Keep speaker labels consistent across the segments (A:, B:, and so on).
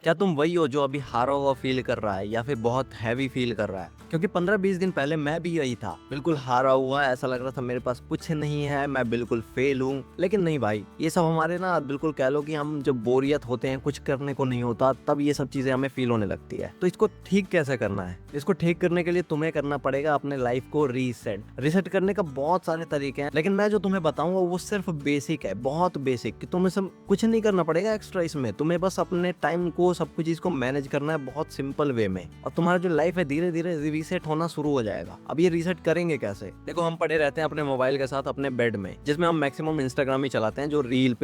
A: क्या तुम वही हो जो अभी हारा हुआ फील कर रहा है या फिर बहुत हैवी फील कर रहा है? क्योंकि 15-20 दिन पहले मैं भी यही था, बिल्कुल हारा हुआ, ऐसा लग रहा था मेरे पास कुछ नहीं है, मैं बिल्कुल फेल हूँ। लेकिन नहीं भाई, ये सब हमारे ना बिल्कुल कह लो कि हम जब बोरियत होते हैं, कुछ करने को नहीं होता, तब ये सब चीजें हमें फील होने लगती है। तो इसको ठीक कैसे करना है? इसको ठीक करने के लिए तुम्हें करना पड़ेगा अपने लाइफ को रीसेट। रीसेट करने का बहुत सारे तरीके हैं, लेकिन मैं जो तुम्हें बताऊंगा वो सिर्फ बेसिक है, बहुत बेसिक, कि तुम्हें सब कुछ नहीं करना पड़ेगा एक्स्ट्रा इसमें। तुम्हें बस अपने टाइम को, सब कुछ चीज को मैनेज करना है बहुत सिंपल वे में, और तुम्हारा जो लाइफ है धीरे धीरे रीसेट होना शुरू हो जाएगा। अब ये रीसेट करेंगे कैसे? देखो, हम पड़े रहते हैं अपने मोबाइल के साथ अपने बेड में, जिसमें हम मैक्सिमम इंस्टाग्राम ही चलाते हैं, जो रील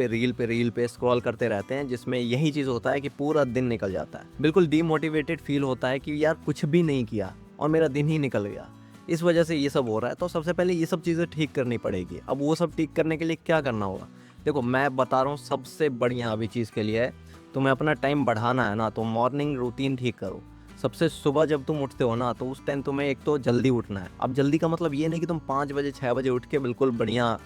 A: पे स्क्रॉल करते रहते हैं, जिसमें यही चीज होता है कि पूरा दिन निकल जाता है। बिल्कुल डीमोटिवेटेड फील होता है कि यार कुछ भी नहीं किया और मेरा दिन ही निकल गया। इस वजह से ये सब हो रहा है। तो सबसे पहले ये सब चीज़ें ठीक करनी पड़ेगी। अब वो सब ठीक करने के लिए क्या करना होगा? देखो, मैं बता रहा हूँ, सबसे बढ़िया अभी चीज़ के लिए है, तुम्हें अपना टाइम बढ़ाना है ना, तो मॉर्निंग रूटीन ठीक करो। सबसे सुबह जब तुम उठते हो ना, तो उस टाइम तुम्हें एक तो जल्दी उठना है। अब जल्दी का मतलब ये नहीं कि तुम 5 बजे 6 बजे उठ के बिल्कुल बढ़िया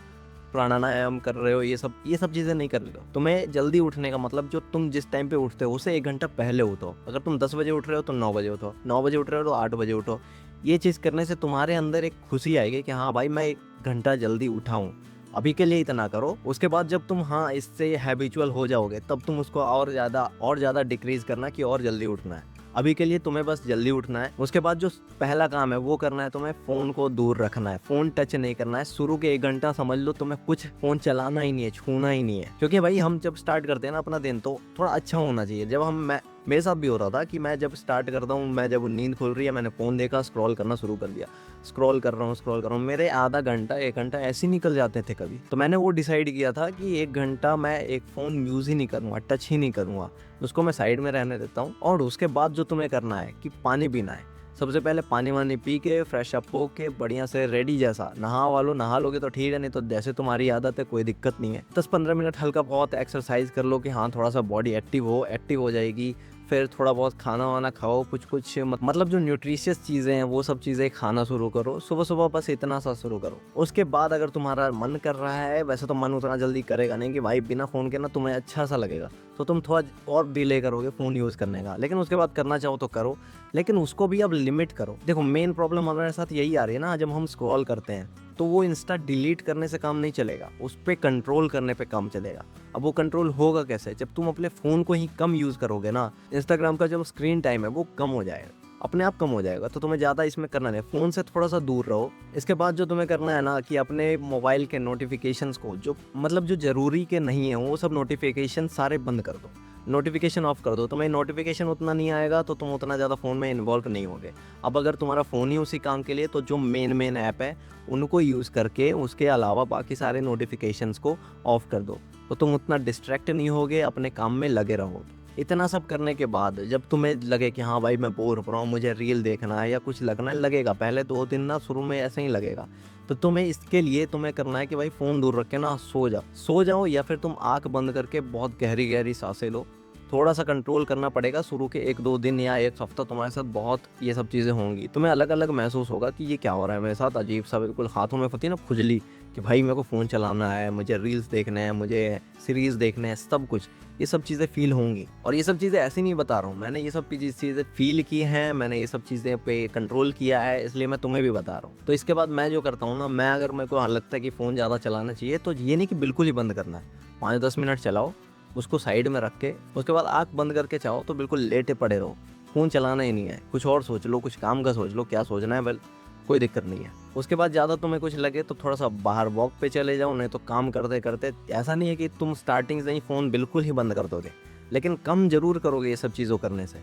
A: प्राणायाम कर रहे हो, ये सब चीज़ें नहीं कर रहे हो। तुम्हें जल्दी उठने का मतलब, जो तुम जिस टाइम पे उठते हो उससे 1 घंटा पहले उठो। अगर तुम 10 बजे उठ रहे हो तो 9 बजे उठो, 9 बजे उठ रहे हो तो 8 बजे उठो। ये चीज़ करने से तुम्हारे अंदर एक खुशी आएगी कि हाँ भाई, मैं 1 घंटा जल्दी उठा हूँ। अभी के लिए इतना करो, उसके बाद जब तुम हाँ इससे हैबिचुअल हो जाओगे, तब तुम उसको और ज़्यादा डिक्रीज करना कि और जल्दी उठना है। अभी के लिए तुम्हें बस जल्दी उठना है। उसके बाद जो पहला काम है वो करना है, तुम्हें फ़ोन को दूर रखना है, फ़ोन टच नहीं करना है। शुरू के 1 घंटा समझ लो तुम्हें कुछ फ़ोन चलाना ही नहीं है, छूना ही नहीं है। क्योंकि भाई हम जब स्टार्ट करते हैं ना अपना दिन, तो थोड़ा अच्छा होना चाहिए। जब मेरे साथ भी हो रहा था कि मैं जब स्टार्ट करता हूँ, मैं जब नींद खुल रही है, मैंने फ़ोन देखा, स्क्रॉल करना शुरू कर दिया। स्क्रॉल कर रहा हूँ, मेरे आधा घंटा 1 घंटा ऐसे ही निकल जाते थे कभी। तो मैंने वो डिसाइड किया था कि 1 घंटा मैं एक फ़ोन यूज़ ही नहीं करूँगा, टच ही नहीं करूँगा, उसको मैं साइड में रहने देता हूँ। और उसके बाद जो तुम्हें करना है कि पानी पीना है। सबसे पहले पानी वानी पी के फ्रेश अप होके बढ़िया से रेडी, जैसा नहा लोगे तो ठीक है, नहीं तो जैसे तुम्हारी आदत है कोई दिक्कत नहीं है। 10-15 मिनट हल्का बहुत एक्सरसाइज कर लो कि हाँ थोड़ा सा बॉडी एक्टिव हो जाएगी। फिर थोड़ा बहुत खाना वाना खाओ, कुछ मतलब जो न्यूट्रिशियस चीज़ें हैं वो सब चीज़ें खाना शुरू करो। सुबह सुबह बस इतना सा शुरू करो। उसके बाद अगर तुम्हारा मन कर रहा है, वैसे तो मन उतना जल्दी करेगा नहीं कि भाई बिना फ़ोन के ना तुम्हें अच्छा सा लगेगा, तो तुम थोड़ा और डिले करोगे फ़ोन यूज़ करने का। लेकिन उसके बाद करना चाहो तो करो, लेकिन उसको भी अब लिमिट करो। देखो, मेन प्रॉब्लम हमारे साथ यही आ रही है ना, जब हम स्क्रॉल करते हैं तो वो इंस्टा डिलीट करने से काम नहीं चलेगा, उस पर कंट्रोल करने पे काम चलेगा। अब वो कंट्रोल होगा कैसे? जब तुम अपने फ़ोन को ही कम यूज़ करोगे ना, इंस्टाग्राम का जो स्क्रीन टाइम है वो कम हो जाएगा, अपने आप कम हो जाएगा। तो तुम्हें ज़्यादा इसमें करना नहीं, फ़ोन से थोड़ा सा दूर रहो। इसके बाद जो तुम्हें करना है ना, कि अपने मोबाइल के नोटिफिकेशंस को, जो मतलब जो ज़रूरी के नहीं है, वो सब नोटिफिकेशन सारे बंद कर दो, नोटिफिकेशन ऑफ कर दो। तुम्हें नोटिफिकेशन उतना नहीं आएगा तो तुम उतना ज़्यादा फ़ोन में इन्वॉल्व नहीं होगे। अब अगर तुम्हारा फ़ोन ही उसी काम के लिए, तो जो मेन ऐप है उनको यूज़ करके उसके अलावा बाकी सारे नोटिफिकेशंस को ऑफ कर दो, तो तुम उतना डिस्ट्रैक्ट नहीं होगे, अपने काम में लगे रहोगे। इतना सब करने के बाद जब तुम्हें लगे कि हाँ भाई मैं बोर हो रहा हूँ, मुझे रील देखना है या कुछ लगना लगेगा, पहले 2 दिन ना शुरू में ऐसे ही लगेगा, तो तुम्हें इसके लिए तुम्हें करना है कि भाई फ़ोन दूर रख के ना सो जाओ, या फिर तुम आँख बंद करके बहुत गहरी गहरी सांसें लो। थोड़ा सा कंट्रोल करना पड़ेगा शुरू के 1-2 दिन या 1 हफ्ता, तुम्हारे साथ बहुत ये सब चीज़ें होंगी। तुम्हें अलग अलग महसूस होगा कि ये क्या हो रहा है मेरे साथ, अजीब सा, बिल्कुल हाथों में होती है ना खुजली, कि भाई मेरे को फ़ोन चलाना है, मुझे रील्स देखने हैं, मुझे सीरीज़ देखने हैं, सब कुछ ये सब चीज़ें फ़ील होंगी। और ये सब चीज़ें ऐसे नहीं बता रहा हूँ, मैंने ये सब चीज़ें फ़ील की हैं, मैंने ये सब चीज़ें पे कंट्रोल किया है, इसलिए मैं तुम्हें भी बता रहा हूँ। तो इसके बाद मैं जो करता हूँ ना, मैं अगर मेरे को लगता है कि फ़ोन ज़्यादा चलाना चाहिए, तो ये नहीं कि बिल्कुल ही बंद करना है, 5-10 मिनट चलाओ, उसको साइड में रख के उसके बाद आँख बंद करके चाहो तो बिल्कुल लेटे पड़े रहो। फ़ोन चलाना ही नहीं है, कुछ और सोच लो, कुछ काम का सोच लो, क्या सोचना है, कोई दिक्कत नहीं है। उसके बाद ज़्यादा तुम्हें कुछ लगे तो थोड़ा सा बाहर वॉक पे चले जाओ, नहीं तो काम करते करते, ऐसा नहीं है कि तुम स्टार्टिंग से ही फ़ोन बिल्कुल ही बंद कर दोगे, लेकिन कम ज़रूर करोगे ये सब चीज़ों करने से।